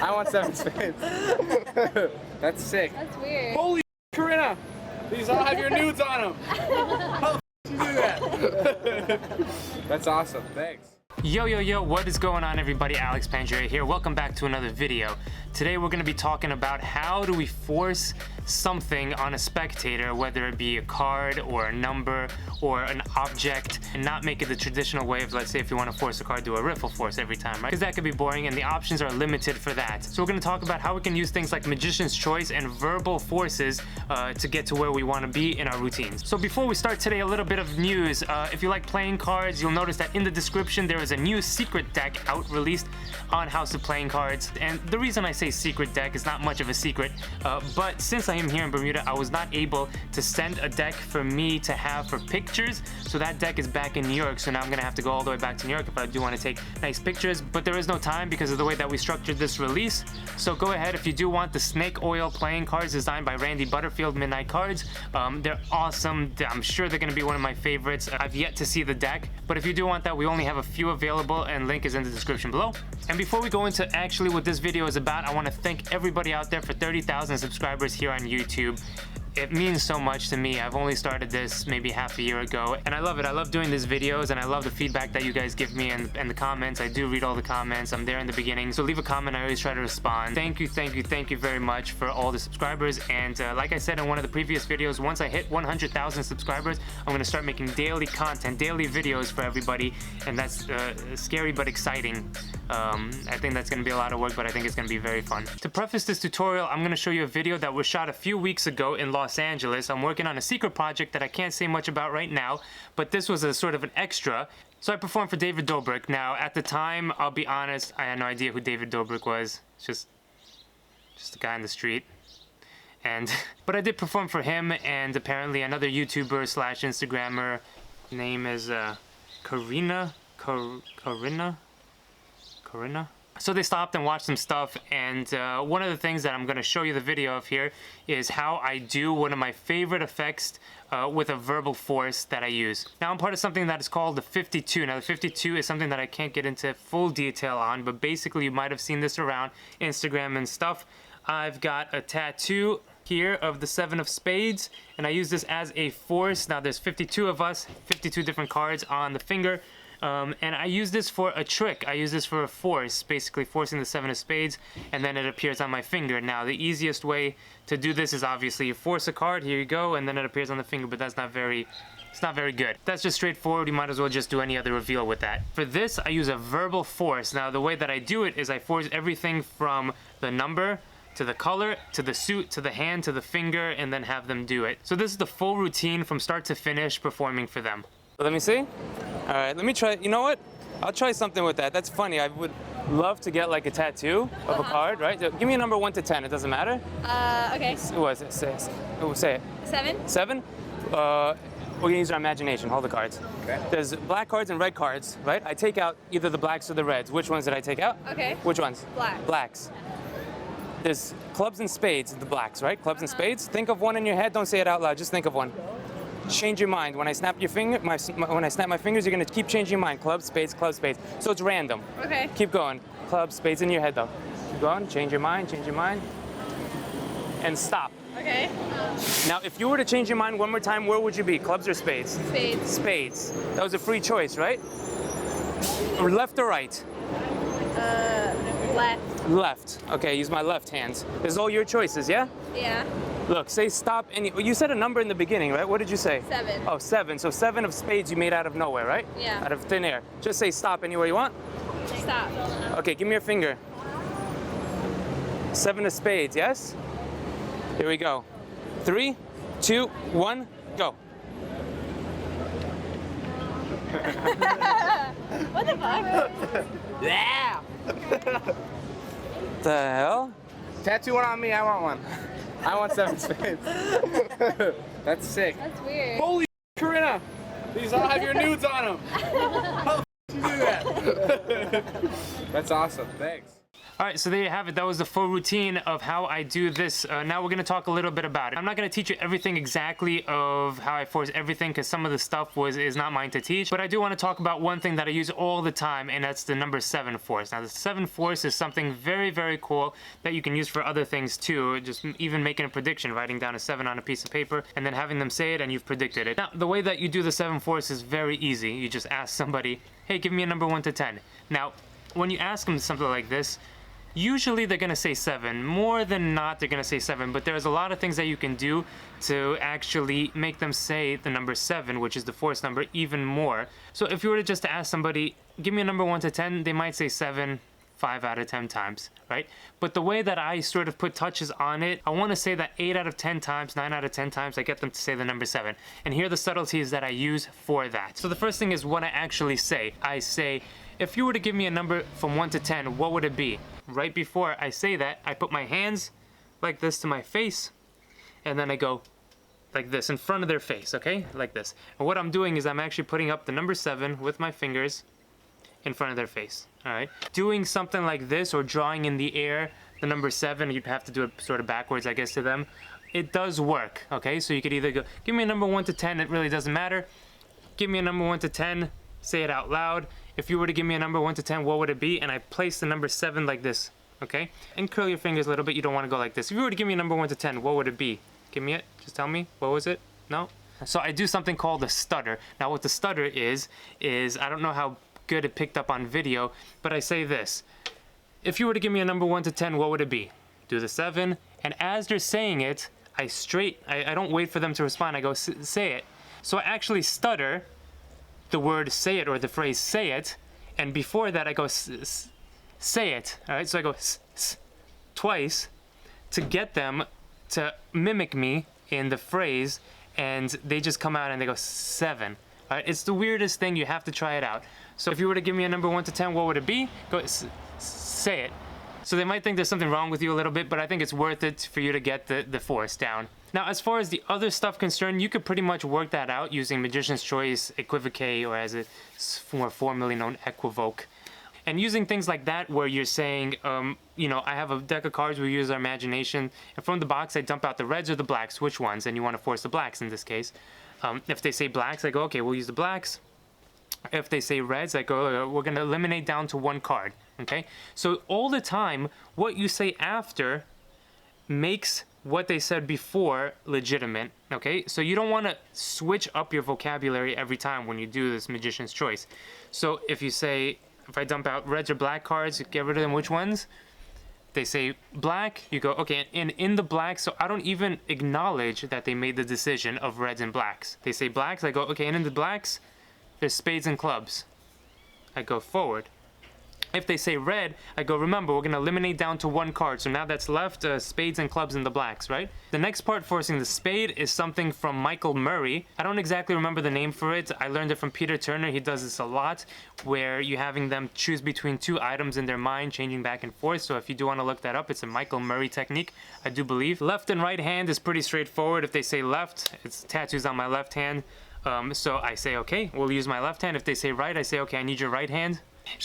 I want 7 spades. That's sick. That's weird. Holy Corinna! These all have your nudes on them. How did you do that? That's awesome. Thanks. Yo, what is going on, everybody? Alex Pandrea here. Welcome back to another video. Today we're going to be talking about how do we force something on a spectator, whether it be a card or a number or an object, and not make it the traditional way of, let's say, if you want to force a card, do a riffle force every time, right? Because that could be boring and the options are limited for that. So we're going to talk about how we can use things like Magician's Choice and verbal forces to get to where we want to be in our routines. So before we start today, a little bit of news. If you like playing cards, you'll notice that in the description there is a new secret deck out released on House of Playing Cards. And the reason I say secret deck is not much of a secret, but since I am here in Bermuda, I was not able to send a deck for me to have for pictures, so that deck is back in New York. So now I'm gonna have to go all the way back to New York if I do want to take nice pictures, but there is no time because of the way that we structured this release. So go ahead if you do want the snake oil playing cards designed by Randy Butterfield, Midnight Cards. They're awesome. I'm sure they're gonna be one of my favorites. I've yet to see the deck, but if you do want that, we only have a few available and link is in the description below. And before we go into actually what this video is about, I want to thank everybody out there for 30,000 subscribers here on YouTube. It means so much to me. I've only started this maybe half a year ago, and I love it. I love doing these videos, and I love the feedback that you guys give me and the comments. I do read all the comments. I'm there in the beginning, so leave a comment. I always try to respond. Thank you very much for all the subscribers. And like I said in one of the previous videos, once I hit 100,000 subscribers, I'm gonna start making daily content, daily videos for everybody, and that's scary but exciting. I think that's gonna be a lot of work, but I think it's gonna be very fun. To preface this tutorial, I'm gonna show you a video that was shot a few weeks ago in Los Angeles. I'm working on a secret project that I can't say much about right now, but this was a sort of an extra. So I performed for David Dobrik. Now, at the time, I'll be honest, I had no idea who David Dobrik was. It's just a guy on the street. And but I did perform for him and apparently another YouTuber slash Instagrammer. Name is Corinna. So they stopped and watched some stuff, and one of the things that I'm going to show you the video of here is how I do one of my favorite effects with a verbal force that I use. Now I'm part of something that is called the 52. Now the 52 is something that I can't get into full detail on, but basically you might have seen this around Instagram and stuff. I've got a tattoo here of the 7 of spades, and I use this as a force. Now there's 52 of us, 52 different cards on the finger. And I use this for a trick. I use this for a force, basically forcing the 7 of spades, and then it appears on my finger. Now, the easiest way to do this is obviously you force a card, here you go, and then it appears on the finger, but that's not very, it's not very good. That's just straightforward. You might as well just do any other reveal with that. For this, I use a verbal force. Now, the way that I do it is I force everything from the number to the color, to the suit, to the hand, to the finger, and then have them do it. So this is the full routine from start to finish performing for them. Let me see. All right, let me try. You know what? I'll try something with that. That's funny. I would love to get like a tattoo of a card, right? So give me a number 1 to 10. It doesn't matter. Okay. What is it? Say it. 7. 7? We're gonna use our imagination. Hold the cards. Okay. There's black cards and red cards, right? I take out either the blacks or the reds. Which ones did I take out? Okay. Which ones? Black. Blacks. There's clubs and spades, the blacks, right? Clubs and spades. Think of one in your head. Don't say it out loud. Just think of one. Change your mind. When I snap your finger, when I snap my fingers, you're gonna keep changing your mind. Club, spades, so it's random. Okay. Keep going. Club, spades in your head though. Keep going. Change your mind, and stop. Okay. Now, if you were to change your mind one more time, where would you be? Clubs or spades? Spades. Spades. That was a free choice, right? Or left or right? Left. Left. Okay, use my left hand. This is all your choices, yeah? Yeah. Look, say stop any. You said a number in the beginning, right? What did you say? 7. Oh, 7. So 7 of spades you made out of nowhere, right? Yeah. Out of thin air. Just say stop anywhere you want. Stop. Okay, give me your finger. 7 of spades, yes? Here we go. 3, 2, 1, go. What the fuck? Yeah! The hell? Tattoo one on me, I want one. I want 7 spades. That's sick. That's weird. Holy Corinna! These all have your nudes on them. How did you do that? That's awesome. Thanks. All right, so there you have it. That was the full routine of how I do this. Now we're gonna talk a little bit about it. I'm not gonna teach you everything exactly of how I force everything, because some of the stuff is not mine to teach, but I do wanna talk about one thing that I use all the time, and that's the number 7 force. Now the 7 force is something very, very cool that you can use for other things too, just even making a prediction, writing down a 7 on a piece of paper, and then having them say it, and you've predicted it. Now, the way that you do the 7 force is very easy. You just ask somebody, hey, give me a number 1 to 10. Now, when you ask them something like this, usually they're gonna say 7. More than not, they're gonna say 7, but there's a lot of things that you can do to actually make them say the number 7, which is the force number, even more. So if you were to just ask somebody, give me a number 1 to 10, they might say 7 5 out of 10 times, right? But the way that I sort of put touches on it, I want to say that 8 out of 10 times, 9 out of 10 times, I get them to say the number 7. And here are the subtleties that I use for that. So the first thing is what I actually say. I say, if you were to give me a number from 1 to 10, what would it be? Right before I say that, I put my hands like this to my face, and then I go like this in front of their face, okay? Like this. And what I'm doing is I'm actually putting up the number 7 with my fingers in front of their face, all right? Doing something like this or drawing in the air the number 7, you'd have to do it sort of backwards, I guess, to them. It does work, okay? So you could either go, give me a number 1 to 10, it really doesn't matter. Give me a number 1 to 10, say it out loud. If you were to give me a number 1 to 10, what would it be? And I place the number 7 like this, okay? And curl your fingers a little bit, you don't wanna go like this. If you were to give me a number 1 to 10, what would it be? Give me it, just tell me, what was it? No? So I do something called a stutter. Now what the stutter is I don't know how good it picked up on video, but I say this. If you were to give me a number 1 to 10, what would it be? Do the 7, and as they're saying it, I don't wait for them to respond, I go, say it. So I actually stutter the word say it, or the phrase say it, and before that I go say it, all right? So I go twice to get them to mimic me in the phrase, and they just come out and they go 7. All right? It's the weirdest thing, you have to try it out. So if you were to give me a number 1 to 10, what would it be? Go say it. So they might think there's something wrong with you a little bit, but I think it's worth it for you to get the force down. Now, as far as the other stuff concerned, you could pretty much work that out using Magician's Choice, Equivocate, or as it's more formally known, Equivoke. And using things like that where you're saying, you know, I have a deck of cards, we use our imagination, and from the box I dump out the reds or the blacks, which ones? And you want to force the blacks in this case. If they say blacks, I go, okay, we'll use the blacks. If they say reds, I go, we're going to eliminate down to 1 card, okay? So all the time, what you say after makes what they said before legitimate, okay? So you don't want to switch up your vocabulary every time when you do this Magician's Choice. So if you say, if I dump out reds or black cards, get rid of them, which ones? They say black, you go, okay, and in the blacks, so I don't even acknowledge that they made the decision of reds and blacks. They say blacks, I go, okay, and in the blacks, there's spades and clubs. I go forward. If they say red, I go, remember, we're going to eliminate down to 1 card. So now that's left spades and clubs in the blacks, right? The next part, forcing the spade, is something from Michael Murray. I don't exactly remember the name for it. I learned it from Peter Turner. He does this a lot, where you're having them choose between 2 items in their mind, changing back and forth. So if you do want to look that up, it's a Michael Murray technique, I do believe. Left and right hand is pretty straightforward. If they say left, it's tattoos on my left hand. So I say, okay, we'll use my left hand. If they say right, I say, okay, I need your right hand.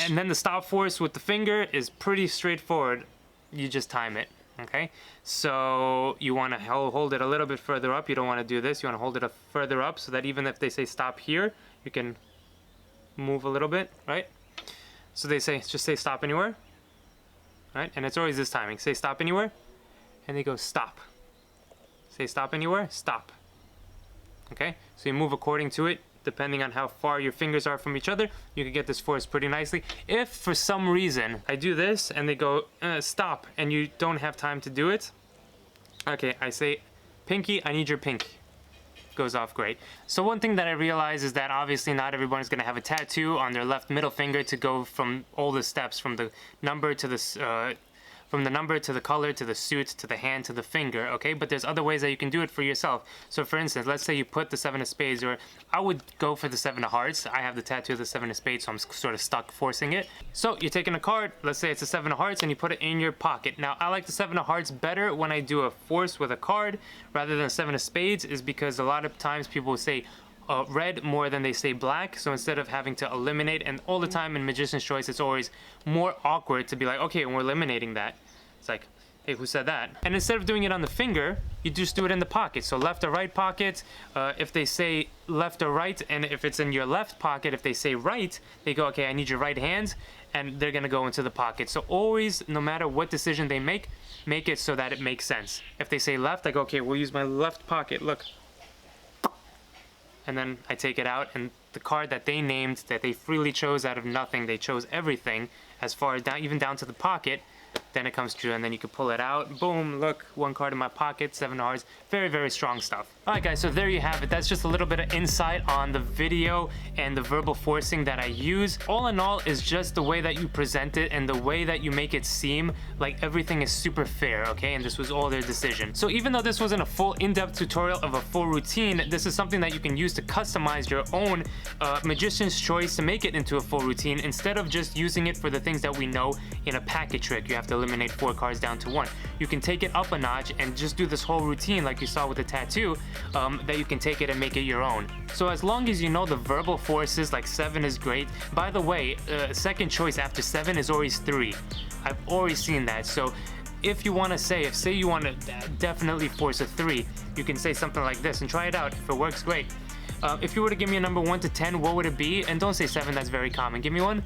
And then the stop force with the finger is pretty straightforward. You just time it, okay? So you want to hold it a little bit further up. You don't want to do this. You want to hold it up further up so that even if they say stop here, you can move a little bit, right? So they say, just say stop anywhere, right? And it's always this timing. Say stop anywhere, and they go stop. Say stop anywhere, stop. Okay? So you move according to it. Depending on how far your fingers are from each other, you can get this force pretty nicely. If for some reason I do this and they go stop and you don't have time to do it, okay, I say pinky, I need your pinky. Goes off great. So one thing that I realize is that obviously not everyone's going to have a tattoo on their left middle finger to go from all the steps, from the number to the from the number to the color to the suit to the hand to the finger, okay? But there's other ways that you can do it for yourself. So for instance, let's say you put the 7 of spades, or I would go for the 7 of hearts. I have the tattoo of the 7 of spades, so I'm sort of stuck forcing it. So you're taking a card, let's say it's a 7 of hearts, and you put it in your pocket. Now I like the 7 of hearts better when I do a force with a card rather than a 7 of spades, is because a lot of times people will say, red more than they say black. So instead of having to eliminate, and all the time in Magician's Choice, it's always more awkward to be like, okay, we're eliminating that. It's like, hey, who said that? And instead of doing it on the finger, you just do it in the pocket. So left or right pocket, if they say left or right, and if it's in your left pocket, if they say right, they go, okay, I need your right hand, and they're gonna go into the pocket. So always, no matter what decision they make it so that it makes sense. If they say left, I go, okay, we'll use my left pocket, look. And then I take it out, and the card that they named, that they freely chose out of nothing, they chose everything, as far as down, even down to the pocket, then it comes true, and then you can pull it out. Boom, look, one card in my pocket, 7 R's. Very, very strong stuff. All right, guys, so there you have it. That's just a little bit of insight on the video and the verbal forcing that I use. All in all, is just the way that you present it and the way that you make it seem like everything is super fair, okay? And this was all their decision. So even though this wasn't a full in-depth tutorial of a full routine, this is something that you can use to customize your own Magician's Choice to make it into a full routine, instead of just using it for the things that we know in a packet trick. You have to eliminate 4 cards down to 1. You can take it up a notch and just do this whole routine like you saw with the tattoo, that you can take it and make it your own. So as long as you know the verbal forces, like 7 is great. By the way, second choice after 7 is always 3. I've already seen that. So if you want to say, say you want to definitely force a 3, you can say something like this and try it out. If it works, great. If you were to give me a number 1 to 10, what would it be? And don't say 7, that's very common. Give me 1.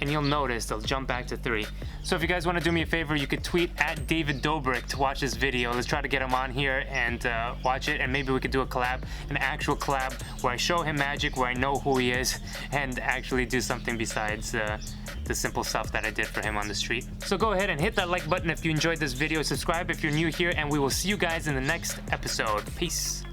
And you'll notice they'll jump back to 3. So if you guys want to do me a favor, you could tweet at David Dobrik to watch this video. Let's try to get him on here and watch it, and maybe we could do a collab, an actual collab where I show him magic, where I know who he is, and actually do something besides the simple stuff that I did for him on the street. So go ahead and hit that like button if you enjoyed this video, subscribe if you're new here, and we will see you guys in the next episode. Peace.